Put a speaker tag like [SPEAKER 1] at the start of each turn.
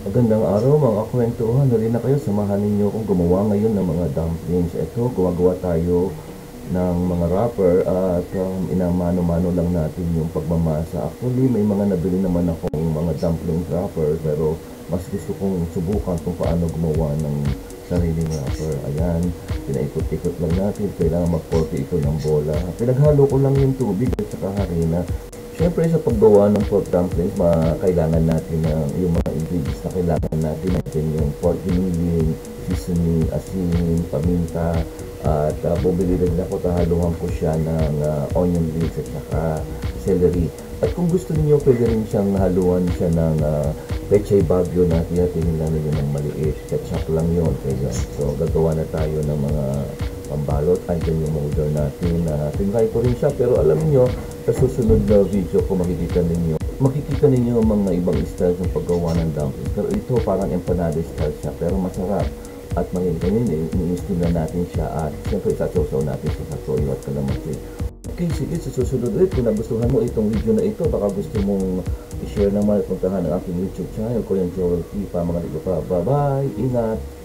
[SPEAKER 1] Magandang araw mga kwentuhan. Halina kayo, samahan ninyo akong gumawa ngayon ng mga dumplings. Ito, gumagawa tayo ng mga wrapper at inamano-mano lang natin yung pagmamasa. Actually, may mga nabili naman akong mga dumpling wrapper pero mas gusto kong subukan kung paano gumawa ng sariling wrapper. Ayan, pinaikot-ikot lang natin. Kailangan mag-forte ito ng bola. Pinaghalo ko lang yung tubig at saka harina. Siyempre sa paggawa ng pork dumplings, kailangan natin ng yung mga ingredients na kailangan natin yung pork giniling, seasoning, asin, paminta, at bumili rin ako, tahaluhan ko siya ng onion leeks at saka celery. At kung gusto niyo pwede rin siyang haluan siya ng pechay bagyo na tinatingin lang ninyo ng maliit. Ketchup lang yun. Kaya, so gagawa na tayo ng mga pambalot. Andyan yung molder natin. Tinry ko rin siya pero alam niyo sa susunod na video ko makikita ninyo mga ibang style ng paggawa ng dumplings. Pero ito parang empanada style siya pero masarap. At ganyan i-steam na natin siya at siyempre isasaw natin siya sa toyo at kalamansi. Okay, sige, sa susunod ulit kung nagustuhan mo itong video na ito, baka gusto mong i-share naman at puntahan ang aking YouTube channel, Korean Joel P. Pa mga ligo pa. Bye-bye! Ingat!